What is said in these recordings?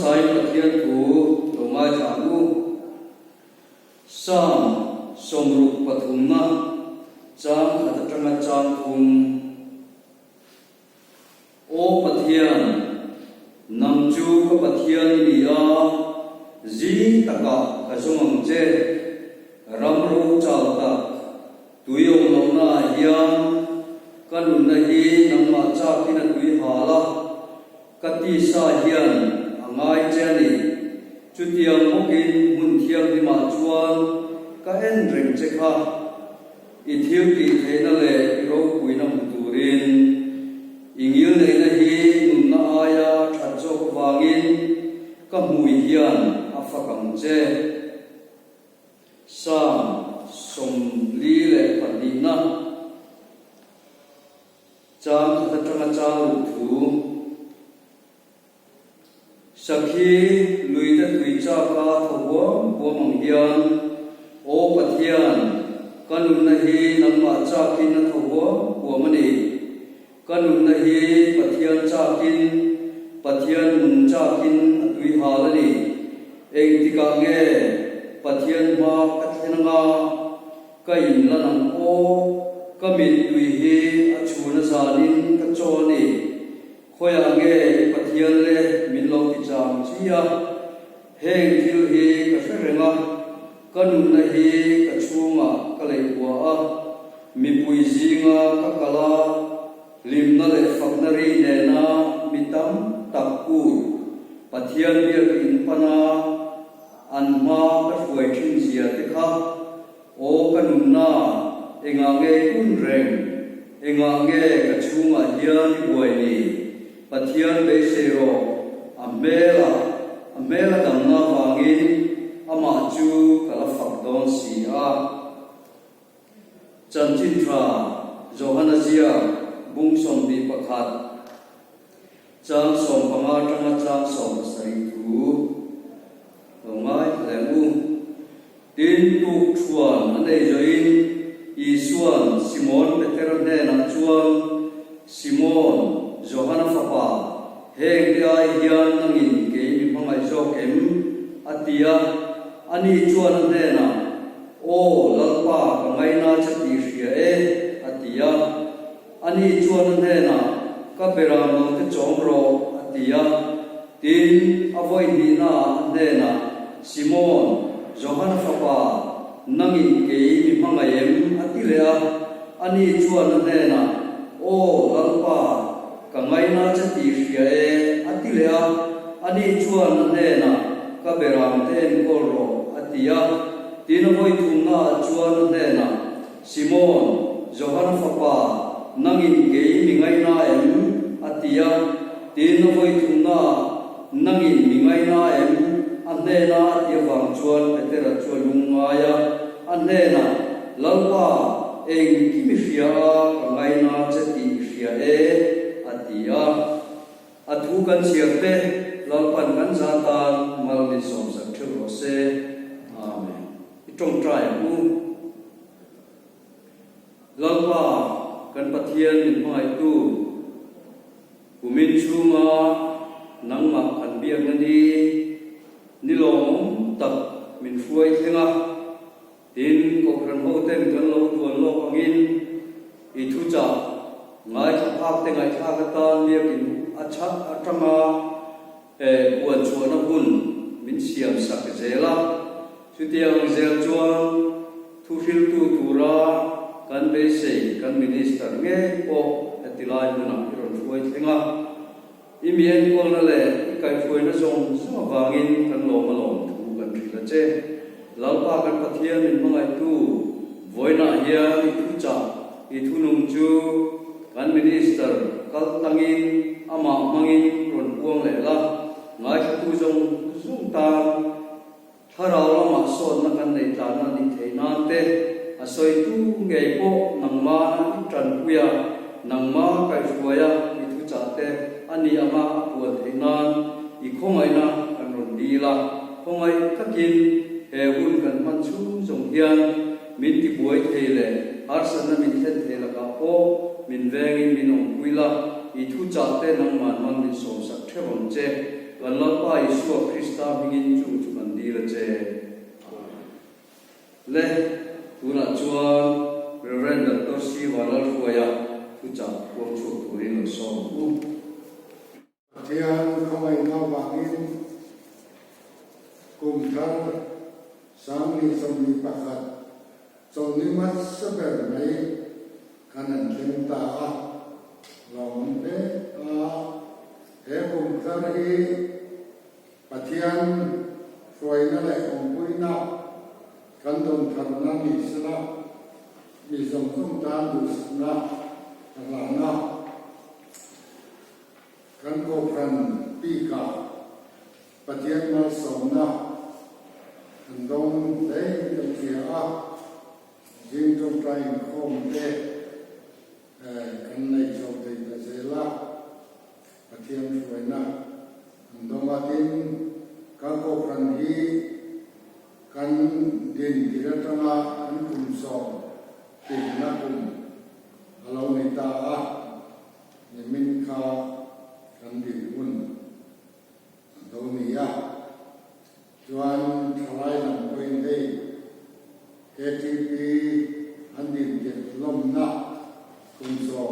sai pathian thu tongai thamu sam somruk pathumna chang khatatanga chang thum o pathian namchu ka pathian liya ji taka kazumang che ramru chalta tuyong lona hiam kanun na hi nangma cha kina tui hala kati sa hian angai chani chutiang mokin mun thiam ni ma chuan ka en reng che kha I thiu ki theina le ro puina muturin ingil nei na hi nun na aya thatcho wangin ka mui hian afakam che sam som li le padina cham khatanga chang thu sakhi luita tuicha ka thobo bomang hian o pathian kanun na hi nangma cha kin na thobo bomani kanun na hi pathian cha kin pathian mun cha kin atui halani eng tika nge pathian ma kathenanga ka in lanang o ka min tui hi achuna zanin ka choni khoya nge pathian le min lo ti chang chia heng thil hi ka hrenga kanun na hi ka chunga ka lei wa a mi pui zinga ka kala lim na le faknari ne na mitam takku pathian bia in pana anma ka fuai thin zia te kha o kanun na enga nge kun reng enga nge ka chunga hian buai ni pathian be sero amela damna wangin ama chu kala fakdon si a chanchin tra johana zia bung som bi pakhat chang som panga tanga chang som sai thu ngai lemu tin tu chuan anei join isuan simon peter ne na chuan simon johana fapa heng ai hian nangin ke mi pangai zo kem atia ani chuan ne na o lalpa kangai na chati ria e atia ani chuan ne na ka beram no te chomro atia tin avoi ni na ne na simon johana fapa nangin ke mi pangai em atilea ani chuan ne na o lalpa kangai na chati ria e atilea ani chuan ne na ka beram ten kolro atia tin voi thunga chuan ne na simon johana fapa nangin ke mi ngai na em atia tin voi thunga nangin mi ngai na em anne na atia wang chuan petera chuan lungaya anne na lalpa eng kimi ria kangai na chati ria e atia athu kan siate lalpan kan zatan malni som sak thuro se amen itong try ku lalpa kan pathian min mai tu kumin chunga nangma kan biak nani nilong tak min fuai thenga tin ko kran ho ten kan lo tuan lo angin I thu cha ngai thak te ngai thak ta liakin achat atama buat chuan hun min siam sak zela chutiang zel chuan thu fil tu tura kan be sei kan minister nge po atilai na ron fuai thenga imien ko na le kai fuai na zong sama wangin kan lo malom thu kan thila che lalpa kan pathian min mangai tu voina hia I thu cha I thu nung chu kan minister kal tangin ama mangin ron puang le la ngai thu zong zung ta tharau lama son na kan nei ta na ni theina te asoi tu ngei po nangma tran puya nangma kai fuaya I thu cha te ani ama puan theinan I khongai na kan ron di la khongai takin he hun kan man chu zong hian min ti buai theile arsan na min then thela ka po min vengin min ong puila I thu cha te nang man man min som sak thewon che kan lapa Yesus Kristus ingin cu kan di race le tuna chuan Reverend Dr. C. Walal Fuaya Fucha Wong Chu Tuin so Thian không ai nào bangin cùng thar sáng ni som ni pakat so ni mat saber mai kanan kem ta lòng de he cùng thar hi pathian foi na le ong pui na kan dong thar na ni sala mi som kum ta du na la na kan ko kan pi ka pathian mal som na kan dong dei kan kia jing trong trai khom te kan nei chom te ta zela pathian foi na kan dong atin kan ko kan hi kan din diratanga kan kum so tin na kum alo ni ta ni min kha kan din un do ni ya chuan thalai lam koin dei KTP an din ke lom na kum so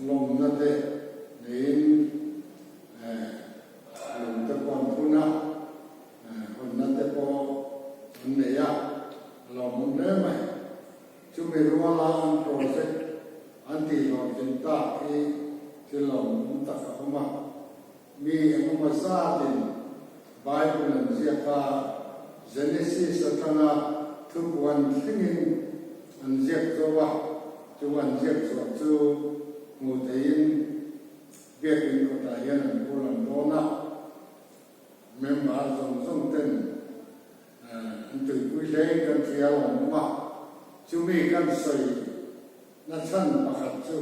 lom na te nein lom te pon puna hon na te po an ne ya lom ne mai chu me ruala an project an ti lo tin ta ki ti lom ta ka ma mi ang masa din Bible an ziaka Genesis atanga thuwan thingin an ziak zowa chuan ziak zo chu ngu tein bekin ko ta hian an pulan dona member zong ten an tui pui le kan trial an ma chu mi kan soi na chan pakhat chu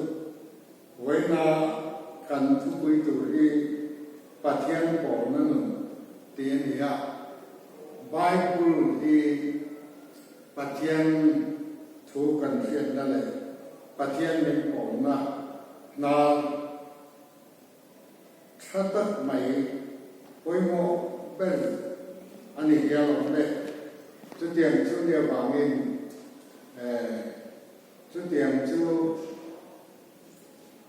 hoina kan thu pui tu ri pathian po na nu tin ya Bible di pathian thu kan khiat na le pathian min po na thatak mai poimo ben ani hialo le chu tiang bangin chu tiang chu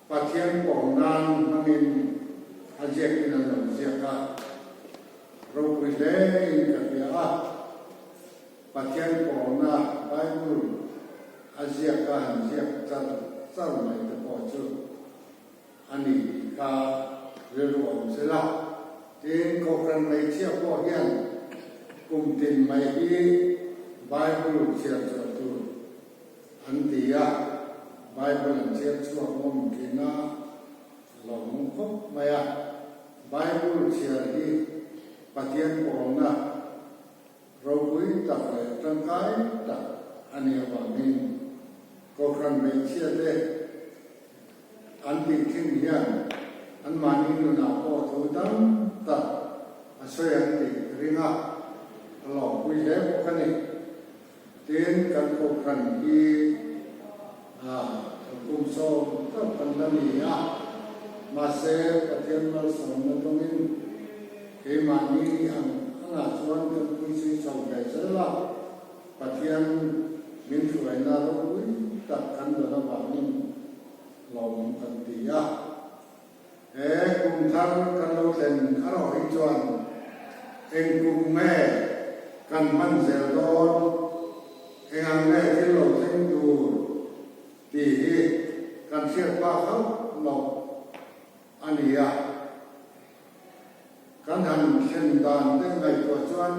pathian po nan mangin ajek na lo siaka ro pui le ka ya pathian po na Bible asiaka hanjiak chal mai te po chu ani ka relu om sela tin ko kan mai chia po hian kum tin mai hi Bible chia tu an tia Bible chia chu om kina long ko maya Bible chia hi pathian po na ro pui ta le tang kai ta ani awangin ko kan mai chia le an ti king hian an mani nu na po thu dam ta asoi an ti ringa lo pui le ko kani tin kan ko kan hi kum so ta kan na ni ya ma se pathian mal som na dongin ke mani ang anga chuan kan pui si sau kai sala pathian min thuai na ro pui ta kan do na bangin lom kan ti ya kum thar kan lo ten aro hi chuan eng kum me kan man zel don eng ang me ti lo theng du ti hi kan siat pa khau lo ani ya kan han khen dan te ngai ko chuan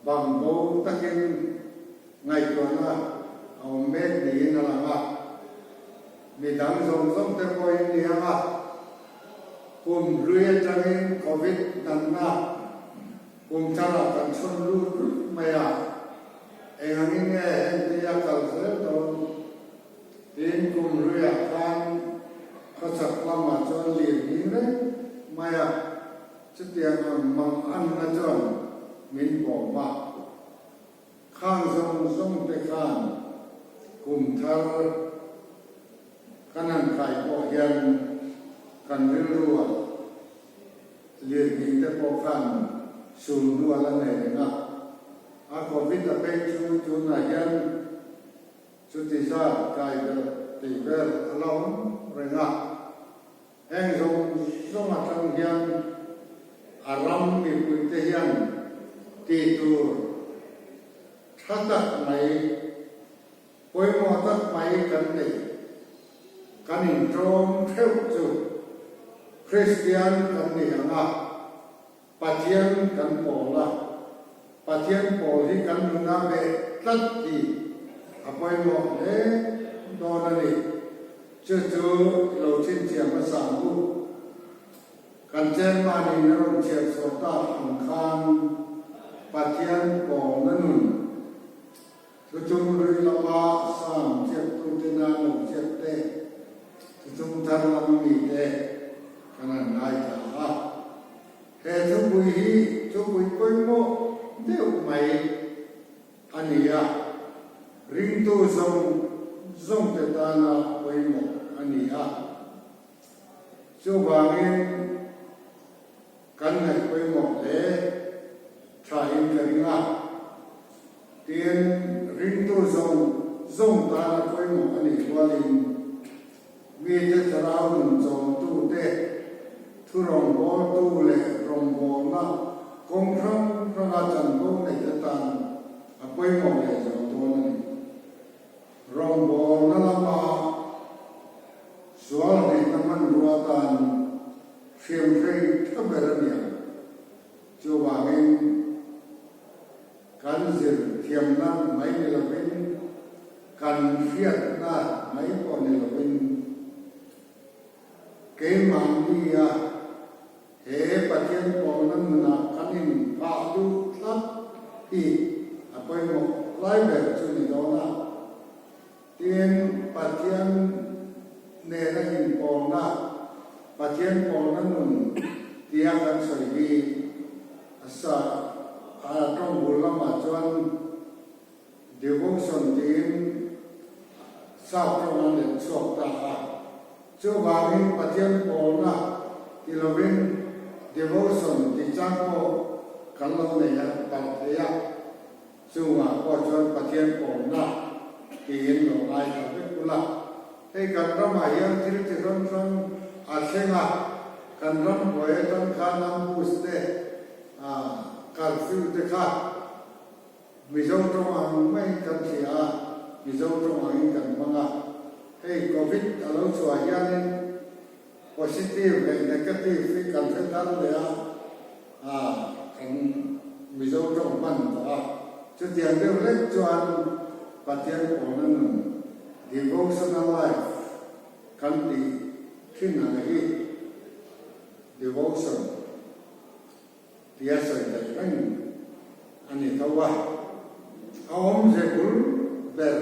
bang bo takin ngai ko na au me ni na la mi dang zong te ko ni ha kum ruya tangin covid nan na kum chala kan chon lu maya engangin nge ti ya kal se to tin kum ruya kan ko sak lama chon li ni ne maya chutiang mang an na chon min bo ma khang zong te khan kum thar kanan kai po hian kan rilruwa liền đi tới bộ phận sùn đua là này nữa Covid là bên chú này dân chú tí ra cái tỷ về lòng rồi anh dùng mặt trăng dân aram bị quỷ tế dân tỷ tu thắt tắc máy quay mò tắc máy cần hình trông theo chú Christian cần đi Patian kan pola, patian poli kan nuna be tati, apa yang mau dona ni, cucu lautin siapa sanggup, kan cema ni orang siap sota angkan, patian pola nun, cucu muri lama sam siap tu tenan siap te, cucu tar lama ni te, kanan naik lah. Hệ chú bùi quay mô đều mày anh ring tu dòng tệ ta na quay mô anh chú bà nghe cắn hạch quay mô để trả hình cái tiền ring tu dòng ta na quay mô anh qua linh vì thế trả rao đừng dòng tu tệ thu rong bò tu lệ rong bò na công khang chân bò này cái tan quay mò lệ dòng tu này rong bò na lama soal này tâm ăn rùa tan phiền phê thấp bề ra miệng chưa vào bên cán diệt thiềm năng mấy này là bên cần phiệt na mấy con này là bên cái màng đi he patien ponan na kanin pa du tlat hi apoi mo lai be chu ni do na tien patien ne na hin pona patien ponan nun tia kan soi hi asa a trong bul ma chuan devotion tin sa trong an chok ta chu ba min patien pona kilovin devotion di changko kalau ne ya ta ya sunga ko chon patien ko na tin lo ai ka pe kula he kan rama ya tir ron asenga kan ron boye ton khanam puste kal fiu te kha mizo to ang mai kan sia mizo to ang kan manga he covid alo so ya positive and negative fi kan fe dal le kan mizo trong man chu tiang de le chuan patien ko nan devotional life kan di thin na hi devotion dia sai da kan ani tawa aom je kul ber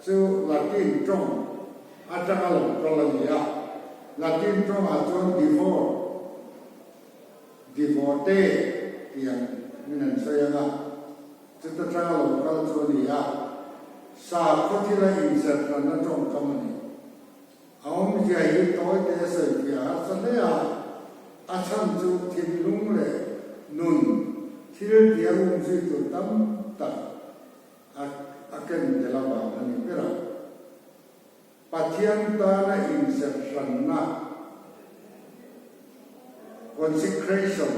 chu latin trong atangalo kolonia Latin trong aton devote yang minan saya na kita travel kalau tu ni sa kotila insert na trong kamani awam jai toy te se pia sanaya acham chu thilung le nun thil dia si tu tam ta akan delawa ani pera Patian tana inception na consecration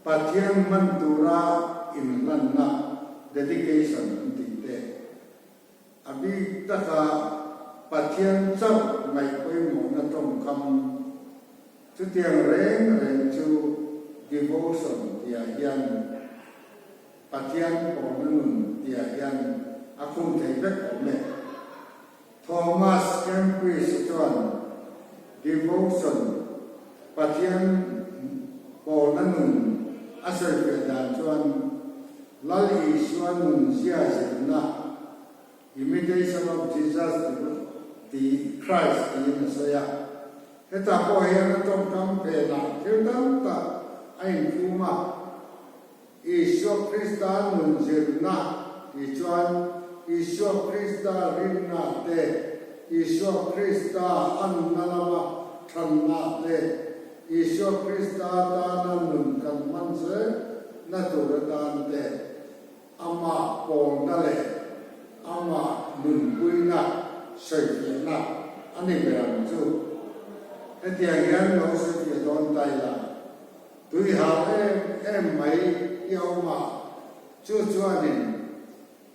patian mantura inlan na dedication tinte abi taka patian chap ngai koi mo na trong kam chu tiang reng chu devotion dia yan patian ko nun dia yan akung thei bek me Thomas Kempis chuan devotion pathian ko nanun asal kedan chuan lali chuan nun sia na imitation of Jesus the Christ the Messiah eta ko hian tom kam pe na thiltam ta ai kuma Isu Krista nun na i chuan Isu Krista rinna te Isu Krista annalama thanna te Isu Krista ta nun kan man se na tu ra tan te ama pol na le ama nun pui na sei fi na ani be ram chu e tia gian no se ti don tai la tui ha em mai yêu ma chu chuanin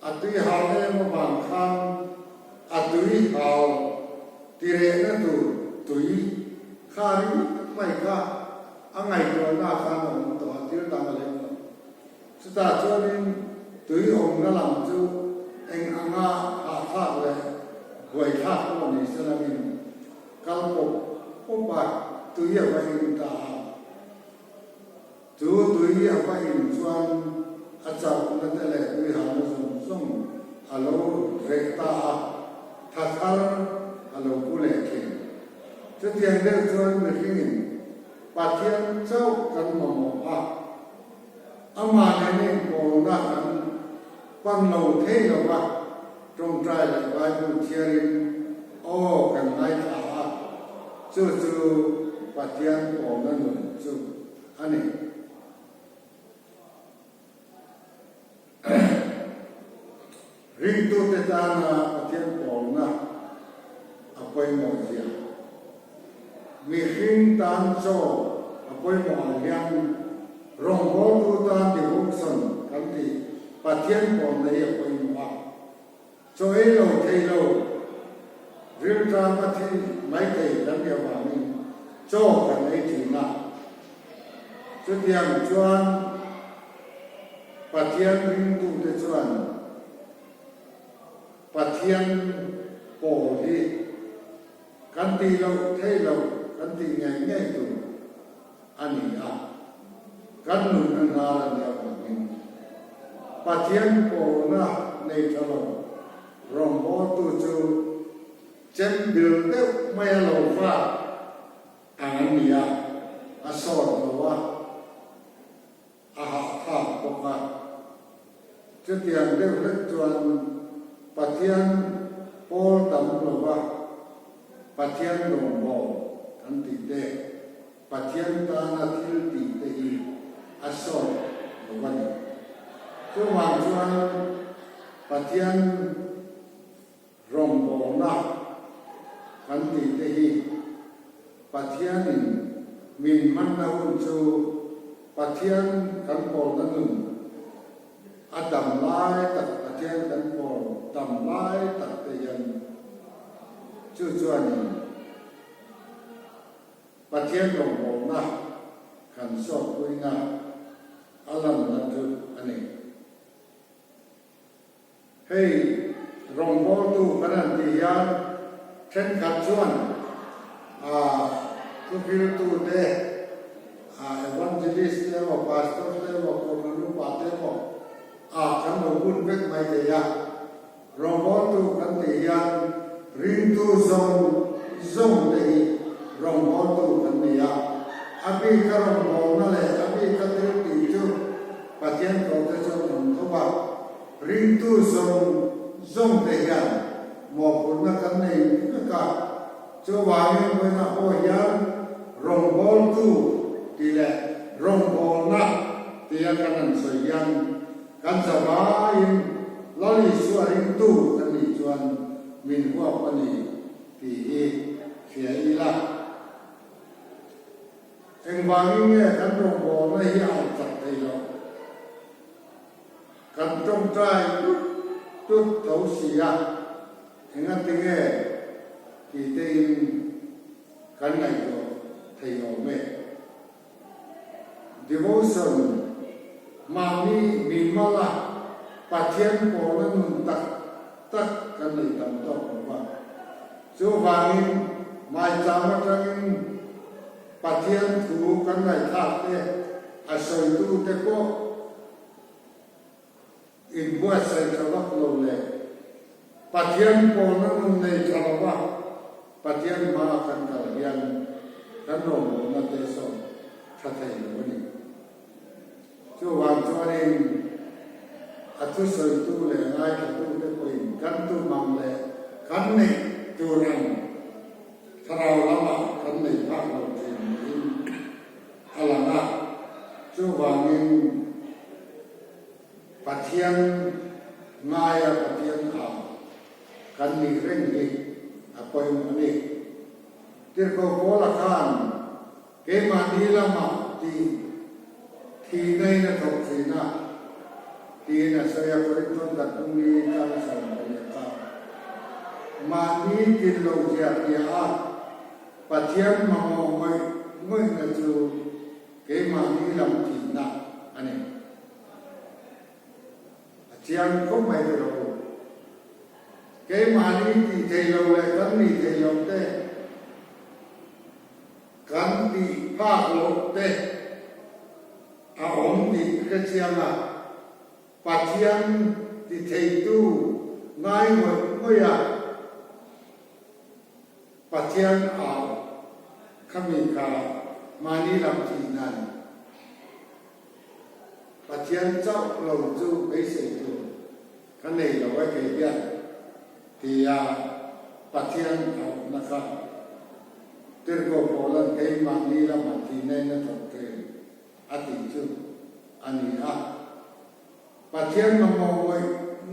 a tui ha em bang khang a tui hao tire na tu tui khari mai ka angai to na kha no to tir ta ma le su ta chuanin tui ong na lam chu eng anga ha kha le goi kha ko ni sa la min kal ko ba tui ya ba in ta tu tui ya ba in chuan a cha na te le tui ha no song alo re ta tha thar alo ku le ke chu tiang de chuan me king pa thian chau kan mo a ama na ne ko na kan pan lo the lo ba trong trai la bai bu thiarin o kan lai tha chu pa thian ko na nu chu ani ring tu te ta na pa thian ko na apoi mo sia mi ring tan cho apoi mo liang rong bo tu ta ti buk son kan ti pa thian ko na ye apoi mo cho e lo thei lo ril ta ma thi mai kai kan ya ba mi cho kan ai thi na chu tiang chuan pa thian ring tu te chuan pa thian ko hi kan ti lo thei lo kan ti ngai ngai tu ani a kan nu na na la ya ba mi pa thian ko na nei thalo rong bo tu chu chen bil te mai lo fa an ni a so lo wa a ha ha ko ka chu tiang de le chuan pa thian pol tam lo wa pa thian rong bo kan ti te pa thian ta na thil ti te hi a so lo wa ni chu wang chuan pa thian rong bo na kan ti te hi pa thian in min man na hun chu pa thian kan pol na nu adam lai tak pa thian kan pol tam lai tak te yan chu chuan in pa thian rong bo na kan so pui na alam na tu ani hey rong bo tu kanan ti yan then khat chuan tu fil tu de evangelist le wa pastor le wa ko nu pa te mo kan lo bun vek mai te ya rong bo tu kan ti yan ring tu zong de rong bo tu kan ni ya abi ka rong bo na le abi ka te ti chu pa tian ko te chu ko ba ring tu zong de ya mo pun na kan nei ka cho wa ni ko na ho ya rong bol tu ti le rong bol na ti ya kan so yang kan sa ba in lo li su ring tu kan ni chuan min huwa pa ni ti e fia i la eng wa ni nge kan rong bol na hi a chat thei lo kan trong trai tu thấu si ya nga tinge ki tein kan ngai to thei o me devotion ma ni min mala pathian ko na nun tak kan nei tam to ba chu wangin mai chama tangin pathian thu kan ngai tha te a soi tu te ko in bua sai chalak lo le pathian ko na nun nei chalawa pathian ma kan kal hian kan ro na te so tha thei lo ni chu wang chuanin atu soi tu le ngai ka tu te ko in kan tu mang le kan nei tu ran tharau lama kan nei pa lo tin chu wangin pathian ngaya pathian a kan ni reng ni apoi mani tir ko bola khan ke mani lama ti thi nei na thok thi na ti na saya ko ton da tumi kan sa ni ka mani tin lo ja ya pathian ma mo mai na chu ke mani lam ti na ani chiang ko mai ro cái mà đi thì thầy lâu lại cắn đi thầy lâu tê cắn đi ba lột tê ổn đi cái chiang à bát chiang thì thầy tu ngay một ngôi à bát chiang kami cả mà đi làm gì này bát chiang cháu lâu tu cái sự tu cái này là cái biết thì pathian naka terko polan kai mani la mati nei na thokke ati chu ani pathian ma mo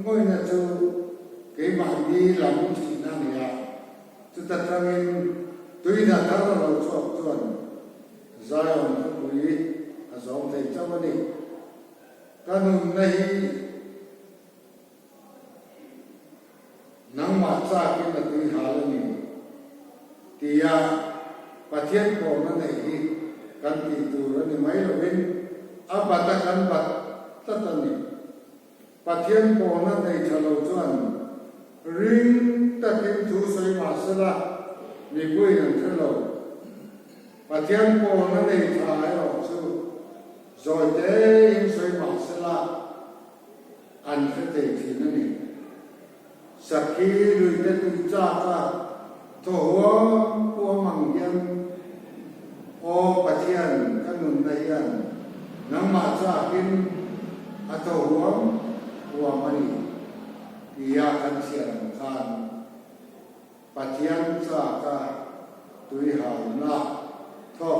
ngoi na chu kai mani la mu chi na ni chu ta tangin tui na thar lo chok chuan zayon chu pui azom thei chawani kanun nei nang ma cha ki na ti halani tia pathian ko na nei kan ti tu ra ni mai lo bin abata kan bat tatani pathian ko na nei thalo chuan ring ta tin thu soi ma sala ni pui nan thalo pathian ko na nei thai ro chu rồi te in soi ma sala an te ti na ni sakhi lui te tu cha ka to wa po mang yan o pathian kanun na yan nang ma cha kin ato wa mani iya kan sian kan pathian cha ka tui hal na tho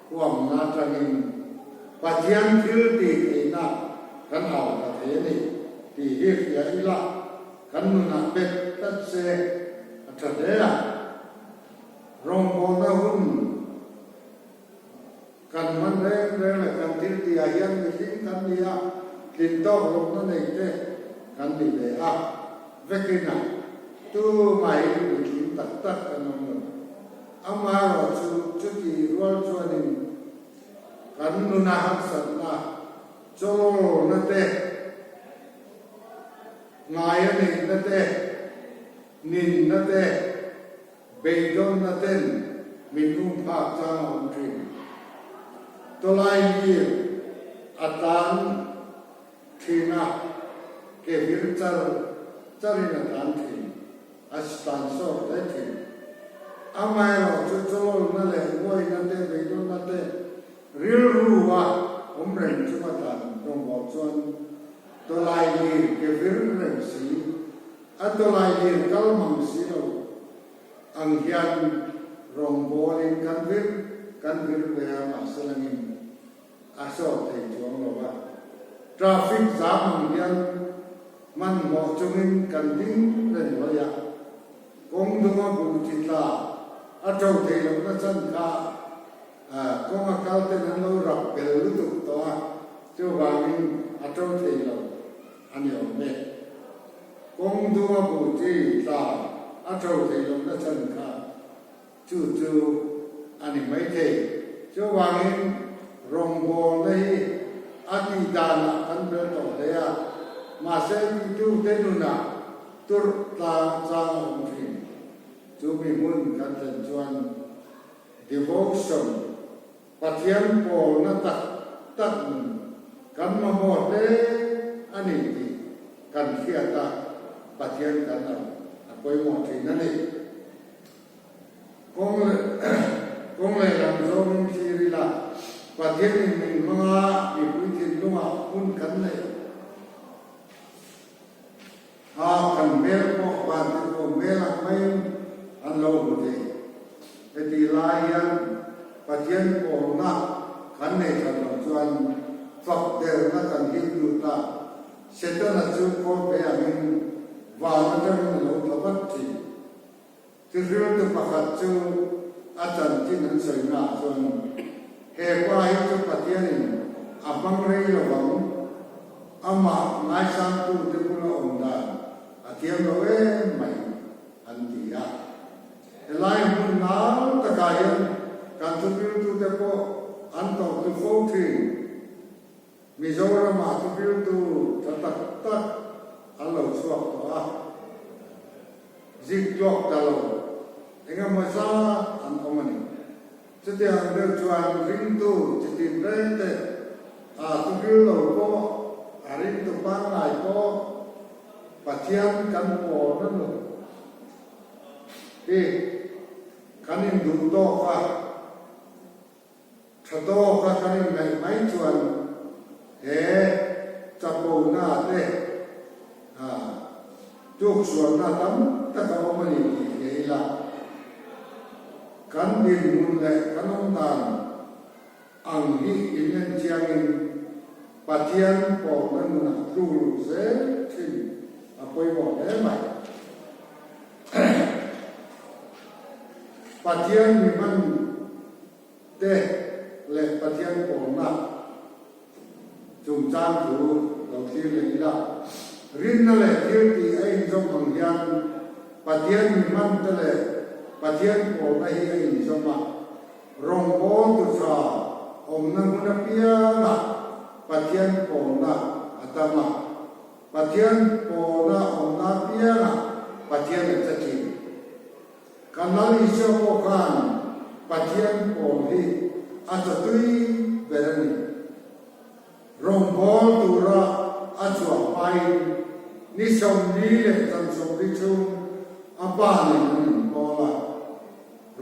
huam na trangin pathian thil ti na kan au ta thế ni ti hi ya ila kan na pet tat se athadea rong bo na hun kan man re la kan til ti a hian mi tin kan dia tin to lo na nei te kan ni le vekina tu mai ni tin tak tak kan no ama ro chu ti rual chuanin kan nu na hak san na cho na te ngài này nó thế nhìn nó thế bề đông nó tên mình cũng phạt cho ông truyền tôi lại nhiều atan thì na cái việc chơi là tan thì astan so đấy thì amai rồi cho nó lại ngồi nó thế bề đông nó thế real ruwa ông rèn cho mà tan trong bộ chuan tôi lại đi cái việc này xí, tôi lại đi cái mầm xí đâu, anh hiền rong bò lên căn việc về mà sẽ là nghìn, sao thầy chuông lo ba, traffic giảm anh hiền, man mò chung in căn tính lên lo ya, công đúng không bù chỉ là, trâu thầy lo nó chân cả, công cao tên nó rập bèo lú tục to, cho vàng trâu thầy lo anh hiểu mẹ công đua bù chi là trâu thì lúc đó chân cả chú anh mấy thầy cho vàng rong bò đây đi đàn ăn bữa tổ đấy mà sẽ chú tên nuna tur ta cha ông thì chú mình muốn căn chân chuan devotion pathian bò nó tắc căn mà một đấy ani ti kan khiata pathian kan apoi mo thi na ni kong le ram zong thi ri la pathian ni min ma ni pui thin lunga un kan le kan mel ko ba ti ko mel mai an lo bu ti la yan pathian ko na kan ne kan lo sẽ tới là chú có bé mình vào nó trong lâu thọ bất thì từ riêng từ bậc hạt chú chân chỉ nên soi ngã rồi hệ qua hết chú bát tiên băng rây là bằng mà ngay sang tu thì cũng là ổn đàn tiếng nói mày anh chị à lại muốn nói tất cả nhữngการทุบิลตุเตโปอันต่อตุโฟทีมิโซรามาทุบิลตุตัดอันเราสวกตัวจิกจอกตลอดเองมาซาอันอมันจะเดียงเดือดจวนริงตุจะติดเร่เตทุบิลเราก็ริงตุปังไหนก็ปัจจัยกันโปนั่นที่กันอินดูโตก็ถ้าโตก็คันไม่ชวนจับปูหน้าเต้จุกส่วนหน้าตั้มแต่ก็ไม่ได้เกี่ยละกันดินมุนเล่กันน้องตาลอังฮีอินเนนเชียงินปัจจัยปอนั่นนะดูเสียที่ไปบอกได้ไหมปัจจัยมีมันเต้และประเทศผมนะจุ่มจานถูเราที่เลยละรินนั่นแหละที่ที่ไอ้จงบังยันประเทศมีมันนั่นแหละประเทศผมไม่ให้ไอ้จงมารงโบตุชานั่งนับเปียนะประเทศผมนะอาตมาประเทศผมนะนับเปียนะประเทศจะกินกันนั่นอิสระพวกกันประเทศผมที่อาจจะตุยเบรนีรงบอลตัวระอาจจะไปนิสมดีเลยจันสมดีชุมอาบ้านนี่บอล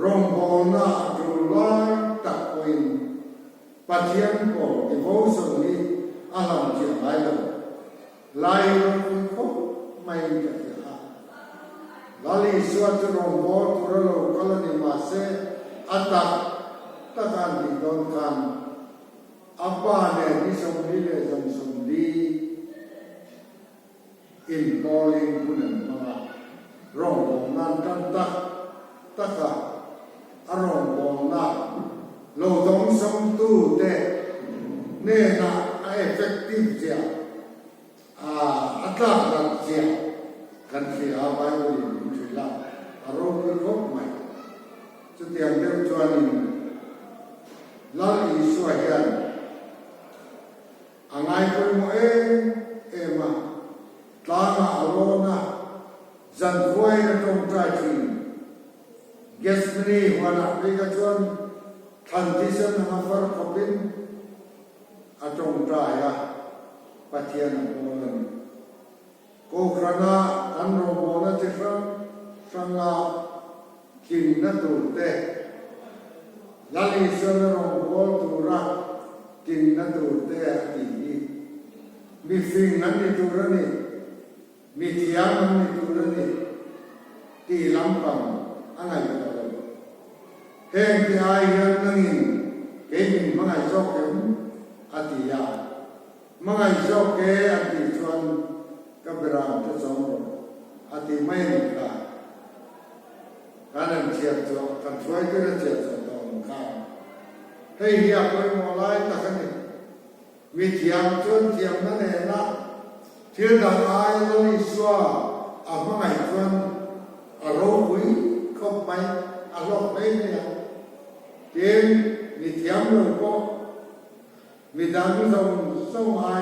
รงบอลน่าดูไล่ตักวินปัจจัยบอลที่เขาสมนี้อาลังเจียไล่เลยไล่เขาไม่กันลาลีสวัสดิ์รงบอลตัวระเราก็เลยมาเสอัตตาตะการที่โดนกันอัปปาเนี่ยที่สมดีเลยสมดีอินบอลิงคุณมาร้องของนั้นกันตะกะอารมณ์ของนั้นเราต้องสมตูเตเนี่ยนะเอฟเฟกติฟเจ้าอัตรากันเจ้ากันเสียไปวันนี้จุดละอารมณ์เป็นพวกใหม่จุดเดียวเดิมจวนลาลีสวยกันอันไหนคนโมมาตามาอารมณ์นะจันทร์ไว้ตรงใจจริงเกสนีวันนี้ก็ชวนทันทีเสนอฟาร์คบินตรงใจปัจจัยนั้นก็ครั้งนั้นอันโรโบนัสที่ฟังกินนั่นตัวเต้ลาลีสวนรองบอลตัวรักกินนั่นตัวเต้ตีมีฟิงนั่นนี่ตัวนี้มีที่ยางนั่นนี่ตัวนี้ที่ลำพังอะไรก็ได้เฮงที่ไอ้ยังนั่งเก่งมั่งไอ้โจเข็มอาทิยามั่งไอ้โจเกอาทิชวนกับเวลาที่สองอาทิไม่มีการเชียร์ตัวการช่วยกันเชียร์ตัวให้เฮียไปมอลายตะกันนี่มีเทียมจนเทียมนั่นเองนะเทียมดังไอ้เราอีสวาไม่ไงจนรบวิเข้าไปรบไปเนี่ยเทียมมีเทียมเลยก็มีดังส่งไอ้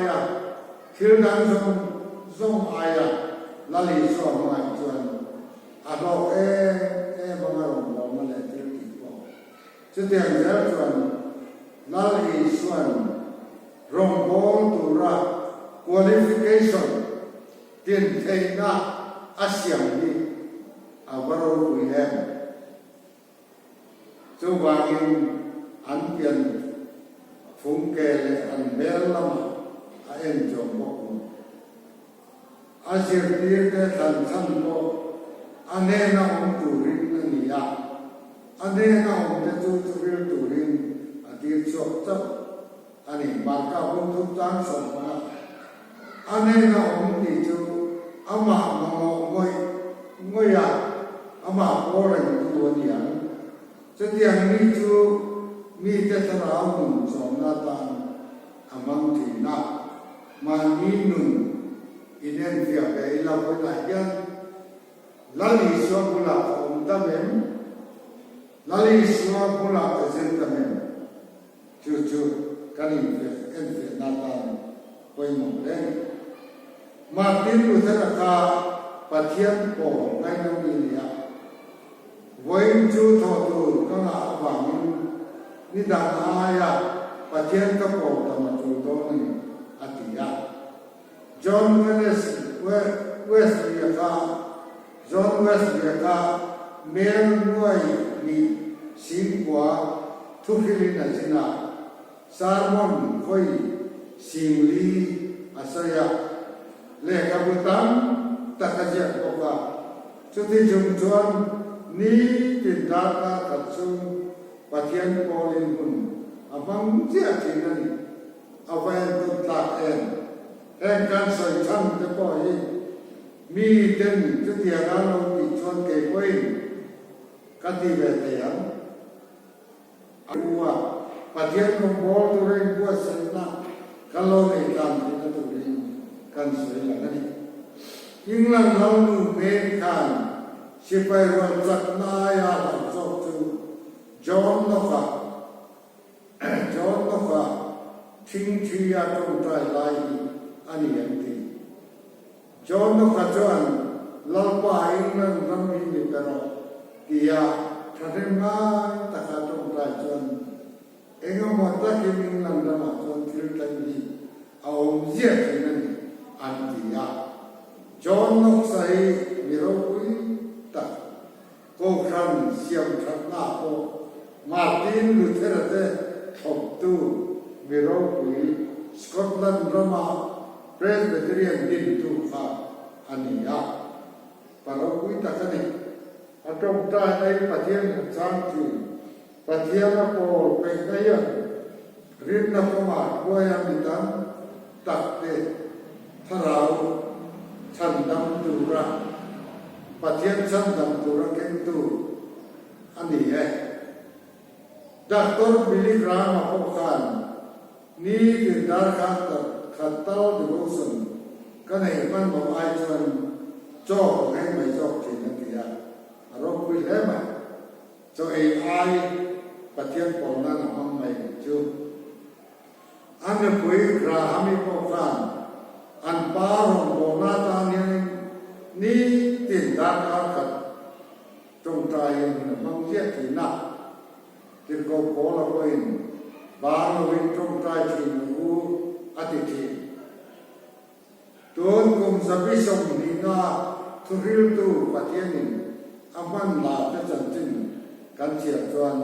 เทียมดังส่งไอ้เราอีสวาไม่ไงจนรบบางอารมณ์เราไม่ได้ที่ที่บอกจะเดียงเจ้าจวนลาลีส่วนรองบอลตัวระ qualification เตียนเทน่าอาเซียนนี้วารคุยเองจะวางอันเปลี่ยนฟุงเกลอันเบลลมาเอ็นจงบอกอาเซียนนี้ได้ทันทันบอกอันนี้น่าองตูรินนี่ยาอันนี้น่าองเดจูตูรินอาทิตย์ชกจับอันนี้บางครั้งทุกจานสมมา อันนี้นะผมที่จูอามาโมงอยอามาโอรังตัวเดียงจะเดียงนี้จูมีแต่ทราวหนุ่มสองนาตานอามังทีนักมานี้หนุ่มอินเดียนเฟียไปเราไปไหนกันลาลิสวาบุลาอมตะเมมลาลิสวาบุลาเซนตะเมมจูกันอินเฟียนาตานไปหมดเลยมาตินลุเทระกาปัจเจียนโปไงน้องมีเนี่ยวันจูทอตูก็งาวังนิดาอายาปัจเจียนก็โปตมาจูโตนี่อติยาจอห์นเวสลียกาจอห์นเวสลียกาเมลนวยมีสิงกว่าทุกที่นั่นสินะซาร์มอนคอยสิงลีอาศัยเลขาบุตรตะกเจียบอกว่าจุดที่จุมชวนนี้ติดดาร์กขัดซุงปัจเจียนโปลินหุ่นอาบังเจียที่นั่นเอาไปตุนตากแห่งการใส่ชั้นจะปล่อยมีเด่นจุดที่เราติดชวนเก็บไว้กันที่เวทีนั้นรู้ว่าปัจเจียนของบอลตัวเองบัวเสนาคันโลในการที่นั่นตัวเองกันสวยอย่างนี้ยิ่งหลังเราดูเมนกันสิไปวันจัดนายาหลังจบจูจอห์นนกะทิ้งที่ยาตรงใจลายอันนี้อย่างที่จอห์นนกะจวนลลปายนั่งรำมินิตรอที่ยาทัดมาตะการตรงใจจวนเองก็หมดตะกินนั่งรำมาจวนที่ตั้งที่เอาเสียที่นั่นอันที่ยาจอห์นนกใส่มิโรกุยตะโกครันเสียมทัดหน้าโกมาตินลุเทระเตทบตูมิโรกุยสกอตแลนด์รามาเพรสเบเตเรียนดินตูฟ้าอันนี้ยาปารกุยตะกันนี่อัตมตาในประเทศสังคีประเทศละโปเป็นไงยังริบนักมาบัวยังมีตันตักเตทาราวฉันดำตูระประเทศฉันดำตูระเก่งตูอันนี้เองดักตอร์บิลิกรามาพบกันนี่คือดาร์ขัดเต้าดูสุนก็ในมันบอกไอ้ชวนโจ้ให้ไม่โจ้ที่นั่นที่ยาเราคุยได้ไหมโจ้ไอ้ประเทศปนนั้นมันไม่จูอันนี้คุยกราหามีพบกันอันปารงโบนาตานี่ติดดาร์ขัดตรงใจมังเสียที่นักที่เขาโผล่ไปบางวินตรงใจที่หูอธิษฐานตัวกุมสับพิสมนิงาทุริลตูปะเทียนินอามันลาจะจันจินกันเชียจวน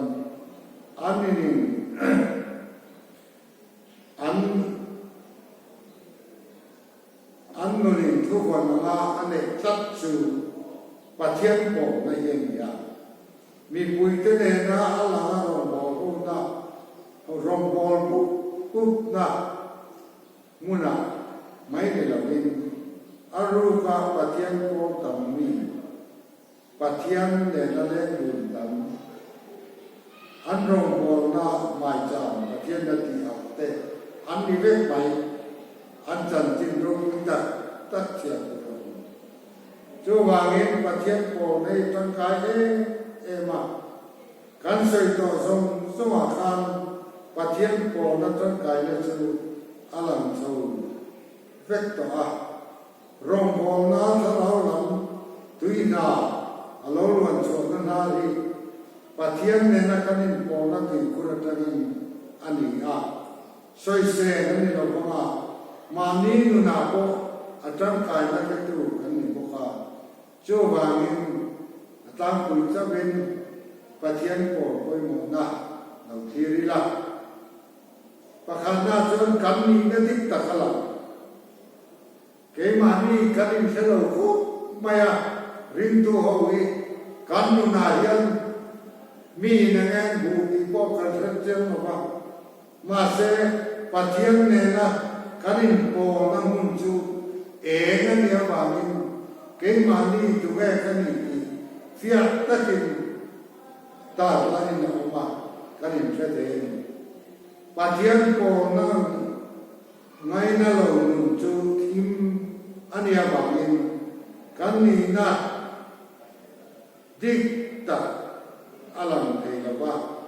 อันนี้อันนู้นทุกวันมาอันนี้ตัดสู่ปะเทียนโปในเย็นยามีปุยเตเนนะอัลลาฮ์รองบอลปุ๊บนะรองบอลปุ๊บนะมุนะไม่ได้ละวินอารูกาปะเทียนโปตัมมีปะเทียนเดนละเล่ดุนตัมอันรองบอลนะไม่จามปะเทียนนาทีอับเตอันนี้เวกไปอันจันจินรงตัดเชียงจูวางเงินปะเทียนโปในตั้งกายเอมากันใส่ตัวสมอาคารปะเทียนโปนัตั้งกายเลยจูอลังจูเวกตัวรองบอลนาทาราวลำตุยนาอโลลวันโชนนารีปะเทียนเนนักนินโปนัติคุรตันินอันนี้สวยเสียนั่นนี่เราบอกว่ามานี่นุนาโปอาจารย์กายนักตุกันนี่บอกว่าจูวางเงินตามคุยจะเป็นปะเทียนโปไปหมดนะเราทีริละปะขันนาจนกันนี่นั่นติดตะขลังเกี่ยมานี่กันนี่เสร็จแล้วไม่อะริมตัวเขาอีกันนุนายันมีนั่งเองบุตรปอบกันเรื่องเจ้ามาเสปะเทียนเนี่ยนะท kanin po na mun chu nga niya bangin kay mani tuwe kanin fiat takin ta lanin na uma kanin chete patian po na ngay na lo nun chu kim aniya bangin kanina dikta alam thei lawa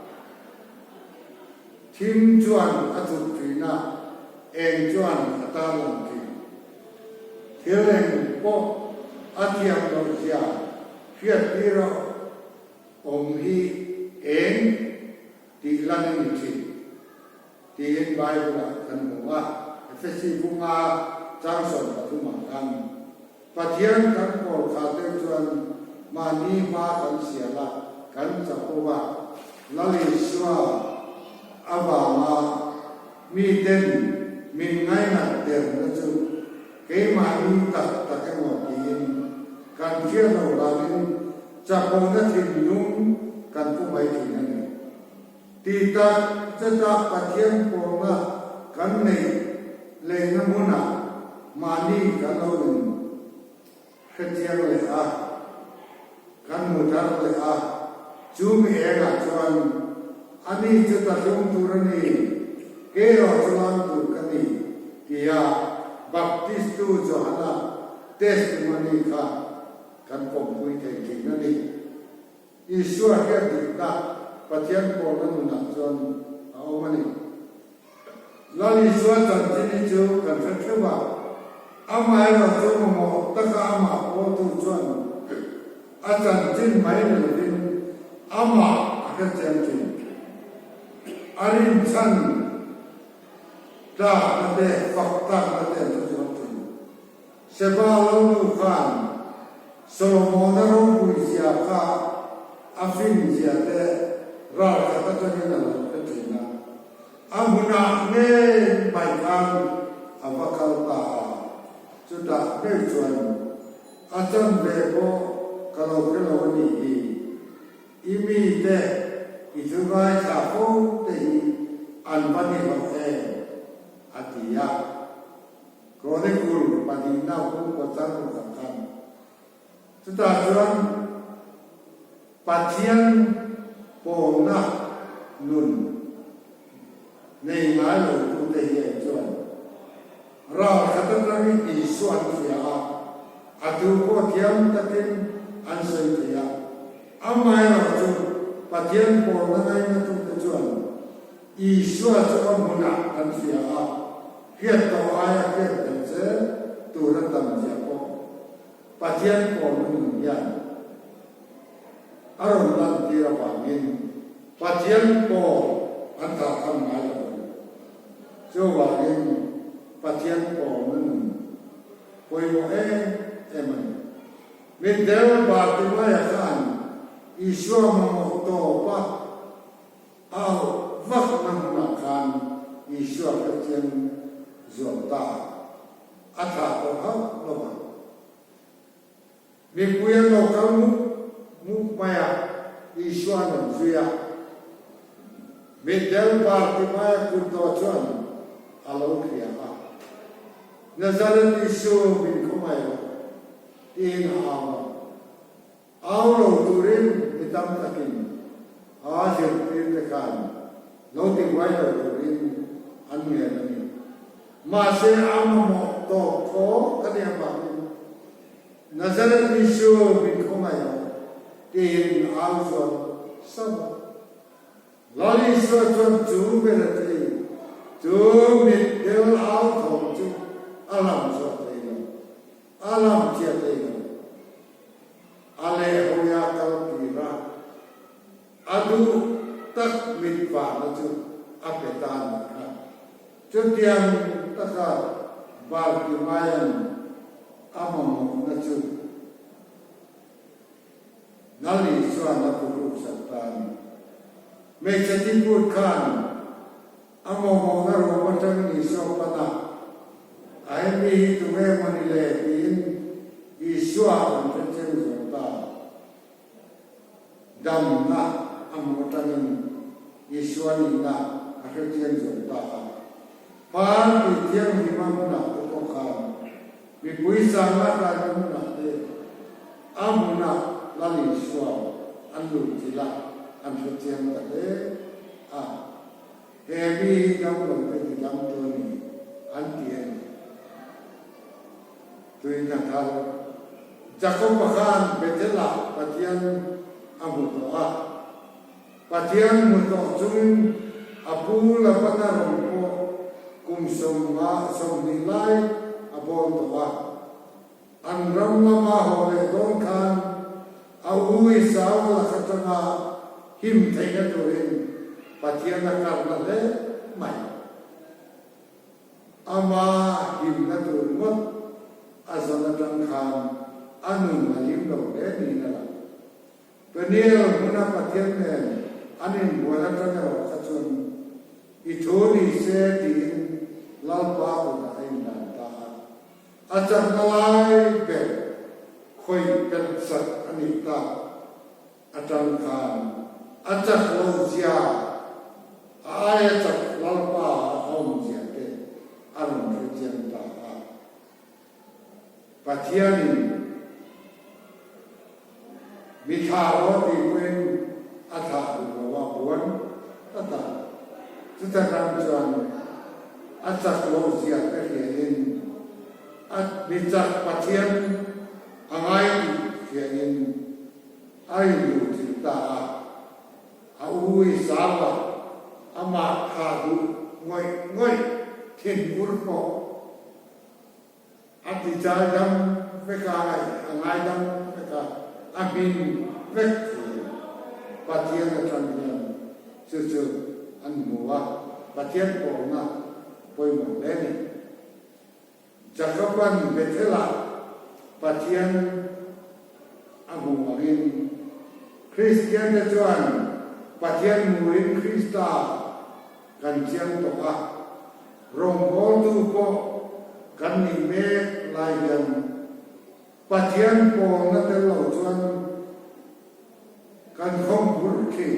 Kim chuan atut trina eng chuan atalang ki Thileng po atiang lo sia fiat tiro hi eng ti lanin chi ti in Bible kan mo Efesi bunga changson patuma kan patian kan ko khate chuan mani ma kan siala kan chapowa lali swa abama mi den min ngai na der na chu ke mani ta ta ka mo tin kan chia no la min chapo na thin lung kan pu mai tin ani ti ta cha ta pathian po na kan nei le na muna mani kan lo in khatiang le a kan mu tar le a chu mi e ga chuan ani chu ta thum turani ke ro chuan tu kani kia baptist tu johana testimony kha kan ko pui thei ki nani Isua ke dikta pathian ko na chuan au mani lali chuan tan tini chu kan thwa amai ro chu mo ta ka ama ko tu chuan a chan tin mai le din ama ka chen tin arin chan da ade fakta ade tu seba lo khan Solomon ro buisia ka afin sia te ra ka ta ni na ka tina amuna ne bai kan avakal ta chuta ne chuan atam le ko kalau kelo ni imi te Itubai sapo te anbani hote atia krone guru padina pu kotan kotan sudah tuan patian pona nun nei mai lo tu te ye tuan ra kata lagi isuan sia atu ko tiam takin ansoi sia amai lo tu patian po na ngai na tu te chuan Isua chuan muna kan sia hiat to aya hiat te che tu ra tam sia po patian po nun yan aron lan ti ra pa min patian po an ta tham ngai lo cho wa min patian po nun poi mo eman min deu ba ti ma ya kan Isua mo to pa au vak na kan Isua pathian zonta atha to ha lo ba mi puya lo ka mu maya Isua no suya mi del ba ti ma ku to chuan alo kriya ha nazaret Isu min ko mayo tin awa Aulo turin itam takin ajir tirkan Nauti wai lo turin annya nani mase amamo to ko kania ba Nazaret Isu bin komaya tin alzo sama lali so chon chu berati chu mit del al thom chu alam so te alam chia te ale hoya kal kira adu tak mit pa na chu apetan ka chu tiang ta ka bal ki mayan amamo na chu nali swa na pu satan me chati put kan amamo na ro patang ni so pana ai mi tu me manile in Isua on chen ta dam na amotanin Isua ni na a chen ta phán thì thiêng thì mang một nạp của con khám vì quý sang lát lại có một nạp đây một nạp là lý xóa anh lụt chỉ là anh xuất thiêng là thế hệ vi trong lòng cái thì trong tôi này anh tiền tôi nhận thà chắc không có khăn về thế là và thiên một tổ và thiên một tổ chúng apu là bắt đầu có cùng sông đi lại apu tổ anh ram lama hồ lệ đón khan ui sao là khát nga him thấy cái tuổi và thiên là cảm là thế mày ama him là tuổi mất azana trăng khan anung alim đầu đấy đi là penil muna patien ne anin buala trăng nào khát xuân itoni se tin lalpa của ai nàn ta ajan nalai be khoi pen sat anita ajan khan ajan lozia ai ajan lalpa om dia ke arun kristian ta patiani mithao di quên atha wa buan tata chúng ta làm cho atak lozia cái hiện bitak patien angai hiện ai lu kita ui sawa ama khadu ngoi thiên urpo ati cha dam veka angai dam veka abin vek patien atran chu an muwa patien ko na poi mo leni Jakapan betela patien abu marin Christian Juan patien murin Krista kan chiang toka rongol tu ko kan ni me lai yan patien po na te lo chuan kan khom burki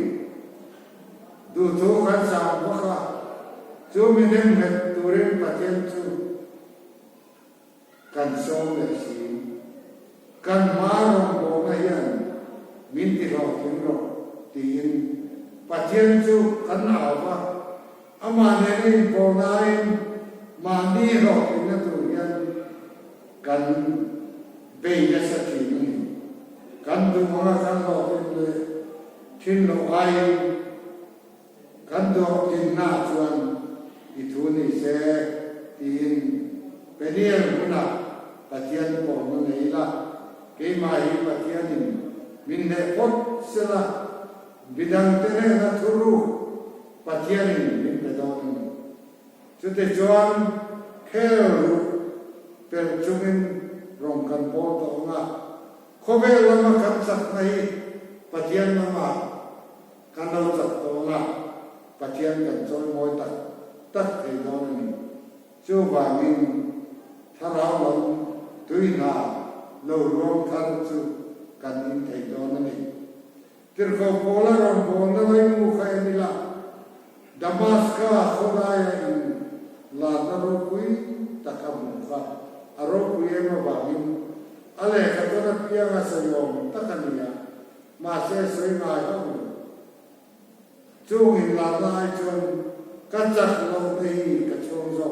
du tu kan sa baka chu minen met turin patien chu kan song le si kan marong bo na yan min ti ro tin ro tin patien chu kan awa ama ne ni bo nai ma ni ro tin na tu yan kan be ya sa ti ni kan du ma kan ro tin le tin lo ai kan do tin na chuan i thu ni se tin penil muna patien po no nei la ke mai patien min ne pot sela bidang tere na thuru patien min pe don chute joan khel per chungin rong kan po to nga khobe lama kan sak nai patien lama kan lo sak to nga patien kan choi moi tak thei don ni chu ba min tharau long tui na lo rong than chu kan in thei don ni tir ko pola rom bon na lai mu khai ni la damaska khodaya in la na ro pui takam kha aro pui ma ba min ale ka to na pia ga sa yom takania ma se soi ma ha chu in la lai chon ka chak lo nei ka chong zo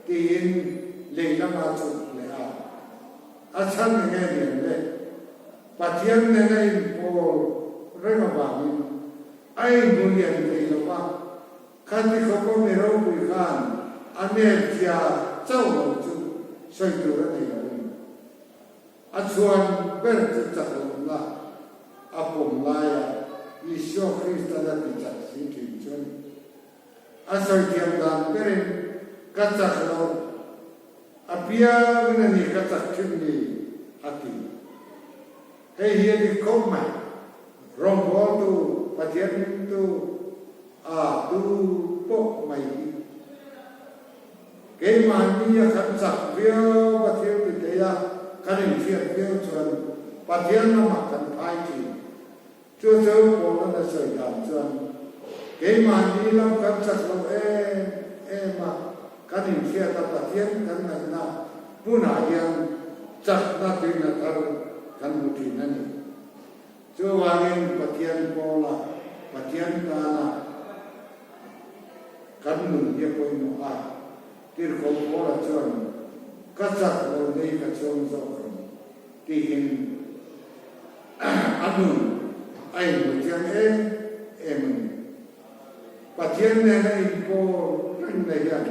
tin le la ma chu le a chan ne ne le patien ne ne po re ma ba min ai mu yen le lo ba kan ni ko ko me ro pu khan ane tia chau lo chu soi tu re ne lo a chuan ber chu chak lo la a pom la ya Isyo Krista da pi chak si ki chun a soi tiam dan perin ka chak lo apia na ni ka chak chim ni ati hei hi di kom ma rong bo tu patien tu a tu po mai ke ma ni ya kan chak vio patien tu te ya kan in fiat vio chuan patien na ma kan phai ti chu chu po na soi dan chuan ke ma ni lam kan chak lo e ma chia ta patien kan na puna yang chắc na tin na thar kan muti na ni chu wangin patien pola patien ta na kan mun ye poi no a tir ko pola chon ka chak lo nei ka chon zo ti in anu ai mu tiang em patien ne na in ko rin na yan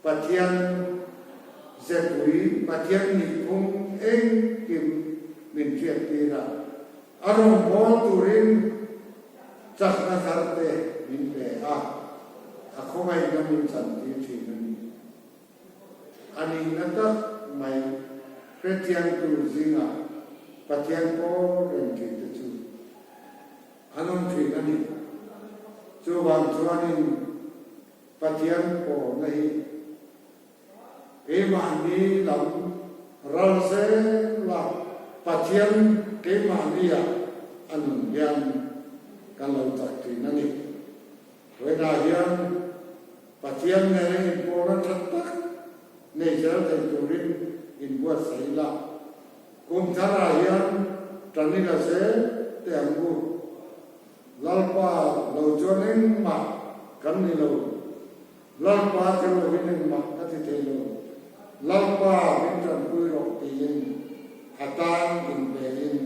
patien Zepui, patien ni kung kim min triat tira. Arong mo turin chak na sarte min pe a. Ako ngay namin santi chinan. Ani natak may petiang tu zinga patien ko rin kita chu. Anong chinan ni? Chuwang chuanin patien ko nahi cái mà đi làm rau sẽ là patien cái mà đi anh hiền cái lâu tại thì nó đi với là hiền patien này cô nó thật tất này sẽ thành chủ rin in buat xảy ra cùng thà là hiền trần đi là sẽ tiền bu lalpa lâu cho nên mà cắn đi lâu lalpa cho lâu nên mà cái thì lâu lalpa min tran pui rok tin hatan in bein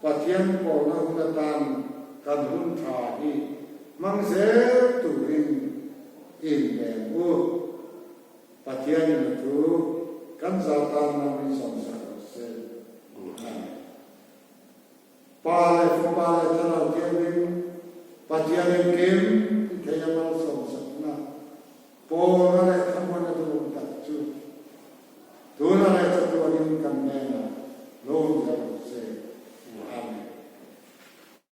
patien ko na hunatan kan hun tha hi mang se tu rin in be u patien na tu kan za ta na min som sa se pa le thana ken patien kem theyamal som sa na po na le thamona tu ta chu Tuna na ito tuwagin kami na noong